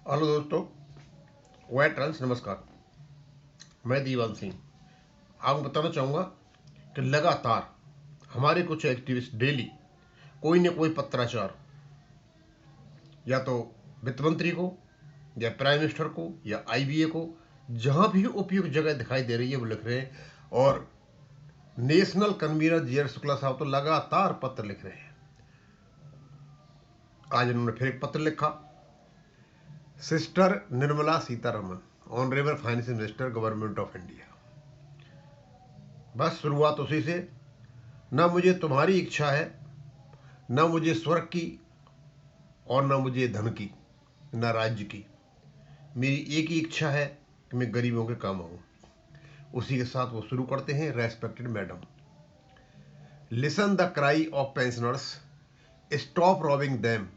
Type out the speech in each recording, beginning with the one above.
Hello दोस्तों, white trans नमस्कार। मैं दीवान सिंह आपको बताना चाहूँगा कि लगातार हमारे कुछ एक्टिविस्ट डेली कोई न कोई पत्राचार या तो वित्त मंत्री को या प्राइम मिनिस्टर को या आईबीए को जहाँ भी उपयुक्त जगह दिखाई दे रही है वो लिख रहे हैं। और national convener G R Shukla साहब तो लगातार पत्र लिख रहे हैं। आज इन्होंने फिर एक पत्र लिखा। Sister Nirmala Sitharaman, honourable finance minister, government of India. बस शुरुआत उसी से। न मुझे तुम्हारी इच्छा है, न मुझे स्वर्ग की और न मुझे धन की, न राज्य की। मेरी एक ही इच्छा है कि मैं गरीबों के काम आऊं। उसी के साथ वो शुरू करते हैं, respected madam, listen the cry of pensioners, stop robbing them,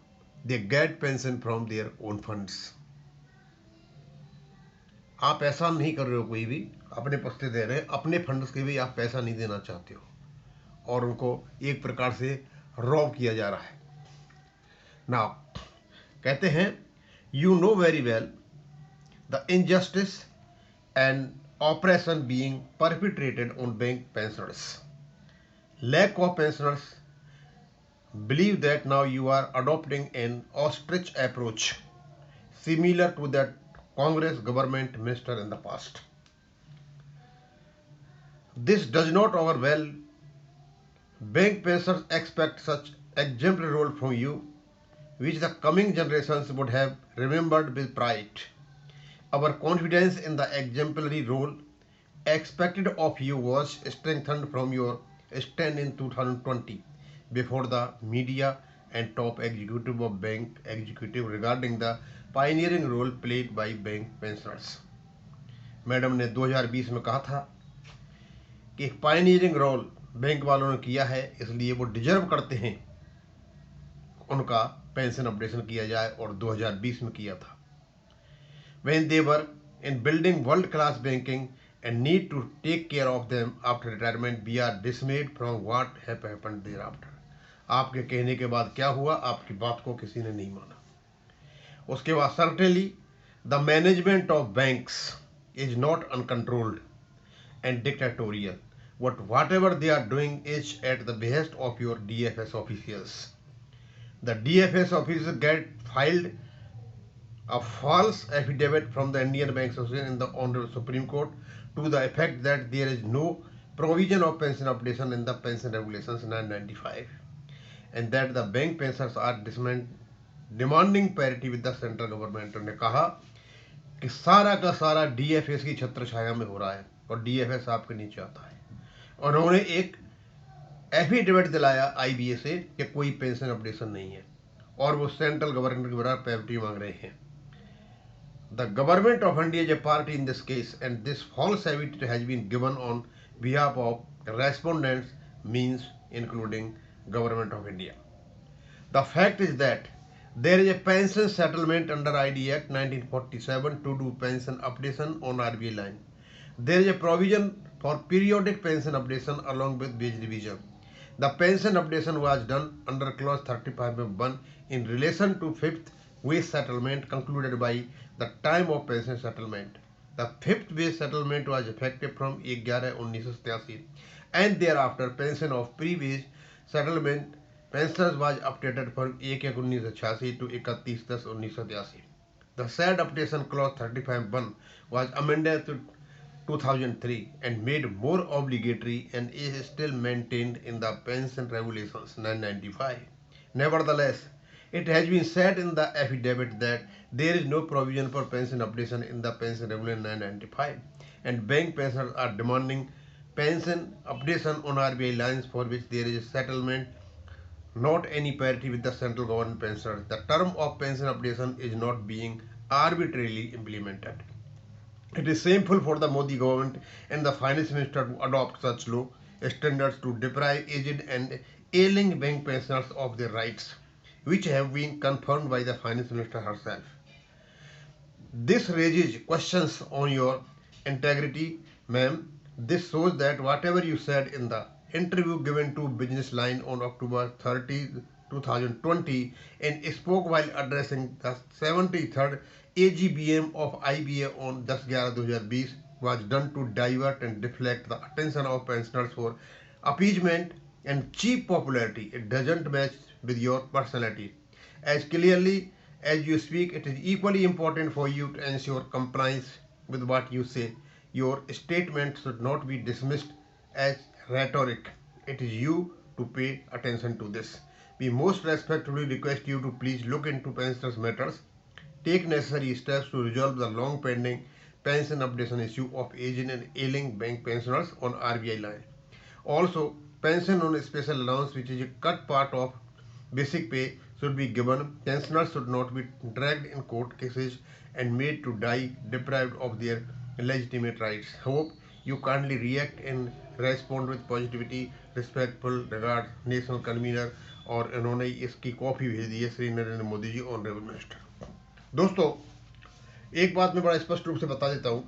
they get pension from their own funds. आप ऐसा नहीं कर रहे हो, कोई भी अपने पस्ते दे रहे हैं, अपने फंड्स के भी आप पैसा नहीं देना चाहते हो और उनको एक प्रकार से रॉब किया जा रहा है। नाउ कहते हैं, you know very well the injustice and oppression being perpetrated on bank pensioners. Lack of pensioners believe that now you are adopting an ostrich approach similar to that Congress government minister in the past. This does not over well. Bank pensioners expect such exemplary role from you, which the coming generations would have remembered with pride. Our confidence in the exemplary role expected of you was strengthened from your stand in 2020 before the media and top executive of bank executive regarding the pioneering role played by bank pensioners. Madam ने 2020 में कहा था कि एक pioneering role bank वालों ने किया है, इसलिए वो डिजर्व करते हैं उनका पेंशन अपडेशन किया जाए, और 2020 में किया था। When they were in building world class banking and need to take care of them after retirement, we are dismayed from what have happened thereafter. आपके कहने के बाद क्या हुआ, आपकी बात को किसी ने नहीं माना। उसके बाद certainly the management of banks is not uncontrolled and dictatorial, but whatever they are doing is at the behest of your DFS officials. The DFS officials get filed a false affidavit from the Indian Bank Association in the Honorable Supreme Court to the effect that there is no provision of pension updation in the Pension Regulations 995 and that the bank pensioners are demanding parity with the central government. ने कहा कि सारा का सारा DFS की छत्र छाया में हो रहा है और डीएफएस आपके नीचे आता है। उन्होंने एक एफिडेविट दिलाया आईबीए से कि कोई पेंशन अपडेशन नहीं है और वो सेंट्रल गवर्नमेंट के बराबर पैरिटी मांग रहे हैं। The government of India is a party in this case, and this false affidavit has been given on behalf of respondents, means including government of India. The fact is that there is a pension settlement under ID Act 1947 to do pension updation on RBI line. There is a provision for periodic pension updation along with wage revision. The pension updation was done under clause 35(1) in relation to fifth wage settlement concluded by the time of pension settlement. The fifth wage settlement was effective from 1/11/1987 and thereafter pension of pre-wage settlement pensions was updated from 1/1/1986 to 31/10/1983. The said updation clause 35(1) was amended to 2003 and made more obligatory and is still maintained in the Pension Regulations 995. Nevertheless, it has been said in the affidavit that there is no provision for pension updation in the Pension Regulation 995 and bank pensioners are demanding pension updation on RBI lines for which there is a settlement, not any parity with the central government pensioners. The term of pension updation is not being arbitrarily implemented. It is shameful for the Modi government and the finance minister to adopt such low standards to deprive aged and ailing bank pensioners of their rights, which have been confirmed by the finance minister herself. This raises questions on your integrity, ma'am. This shows that whatever you said in the interview given to Business Line on October 30, 2020 and spoke while addressing the 73rd AGBM of IBA on 10/11/2020 was done to divert and deflect the attention of pensioners for appeasement and cheap popularity. It doesn't match with your personality. As clearly as you speak, it is equally important for you to ensure compliance with what you say. Your statement should not be dismissed as rhetoric. It is you to pay attention to this. We most respectfully request you to please look into pensioners' matters. Take necessary steps to resolve the long pending pension updation issue of aging and ailing bank pensioners on RBI line. Also, pension on a special allowance, which is a cut part of basic pay, should be given. Pensioners should not be dragged in court cases and made to die deprived of their legitimate rights. Hope you kindly react and respond with positivity. Respectful regards, national convener. और इन्होंने इसकी copy भेज दी है Shri Narendra Modi ji, honourable minister. दोस्तों, एक बात मैं बड़ा स्पष्ट रूप से बता देता हूँ,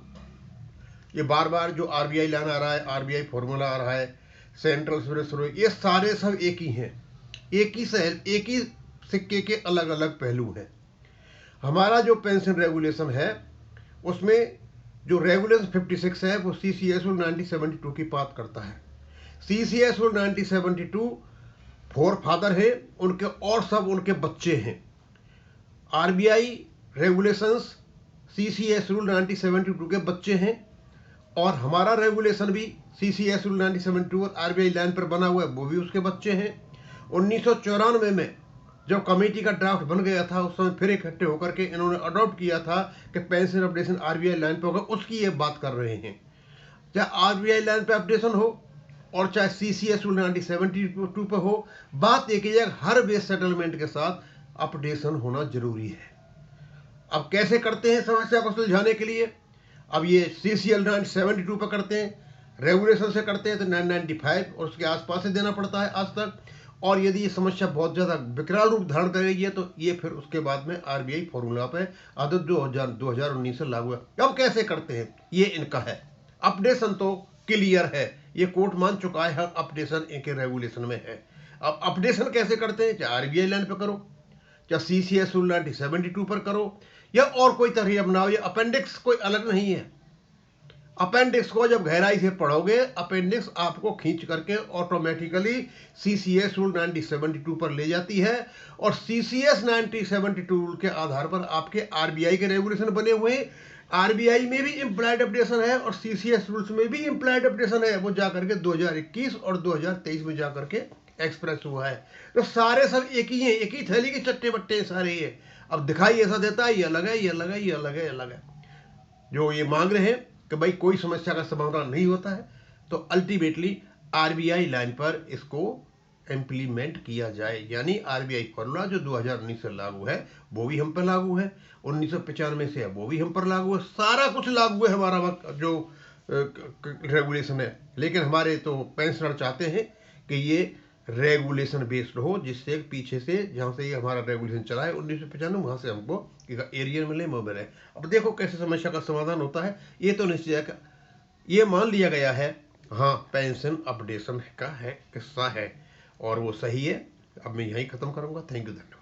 ये बार बार जो आरबीआई लाइन आ रहा है, आरबीआई फॉर्मूला आ रहा है, सेंट्रल सुरेश, ये सारे सब एक ही हैं, एक ही सिक्के के अलग अलग पहलू हैं। हमारा जो पेंशन रेगुलेशन है उसमें जो रेगुलेशन 56 है वो CCS रूल 1972 की बात करता है। CCS रूल 1972 फोर फादर है उनके और सब उनके बच्चे हैं। आरबीआई रेगुलेशंस CCS रूल 1972 के बच्चे हैं और हमारा रेगुलेशन भी CCS रूल 1972 और आरबीआई लाइन पर बना हुआ है, वो भी उसके बच्चे हैं। 1994 में जब कमेटी का ड्राफ्ट बन गया था उस समय फिर इकट्ठे होकर के इन्होंने अडॉप्ट किया था कि पेंशन अपडेशन आरबीआई लाइन पर होगा, उसकी ये बात कर रहे हैं। चाहे आरबीआई लाइन पे अपडेशन हो और चाहे CCS रूल 1972 पे हो, बात एक ही है, हर बेस सेटलमेंट के साथ अपडेशन होना जरूरी है। अब कैसे करते हैं समस्या को सुलझाने के लिए? अब ये CCL 1972 पे करते हैं, रेगुलेशन से करते हैं तो 995 और उसके आसपास से देना पड़ता है आज तक। और यदि ये समस्या बहुत ज़्यादा विकराल रूप धारण करेगी तो ये फिर उसके बाद में आरबीआई फॉर्मूला पे आदत 2019 से लागू है। अब कैसे करते हैं ये इनका है। अपडेशन तो क्लियर है, ये कोर्ट मान चुका है, हर अपडेशन एक रेगुलेशन में है। अब अपडेशन कैसे करते हैं, चाहे आरबीआई लाइन पे करो, चाहे CCS रूल 1972 पर करो, या और कोई तरह अपनाओ। ये अपेंडिक्स कोई अलग नहीं है। अपेंडिक्स को जब गहराई से पढ़ोगे, अपेंडिक्स आपको खींच करके ऑटोमेटिकली CCS रूल 1972 पर ले जाती है और CCS 1972 के आधार पर आपके आरबीआई के रेगुलेशन बने हुए हैं। आरबीआई में भी इम्प्लाइड अपडेशन है और CCS रूल्स में भी इम्प्लाइड अपडेशन है, वो जाकर के 2021 और 2023 में जाकर के एक्सप्रेस हुआ है। तो सारे सब एक ही हैं, एक ही थैली के चट्टे बट्टे सारे ये। अब दिखाई ऐसा देता है, ये अलग है, ये अलग है, ये अलग है, ये अलग है। जो ये मांग रहे हैं कि भाई कोई समस्या का समाधान नहीं होता है, तो अल्टीमेटली आरबीआई लाइन पर इसको इम्प्लीमेंट किया जाए। यानी आरबीआई फॉर्मूला जो 2019 से लागू है वो भी हम पर लागू है, 1995 से है वो भी हम पर लागू है, सारा कुछ लागू है हमारा वक्त जो रेगुलेशन है। लेकिन हमारे तो पेंशनर चाहते हैं कि ये रेगुलेशन बेस्ड हो, जिससे पीछे से जहाँ से ये हमारा रेगुलेशन चला है 1995 वहाँ से हमको एरियर मिले, वो मिले। अब देखो कैसे समस्या का समाधान होता है। ये तो निश्चित है, ये मान लिया गया है हाँ पेंशन अपडेशन का है, किस्सा है और वो सही है। अब मैं यहीं ख़त्म करूँगा। थैंक यू, धन्यवाद।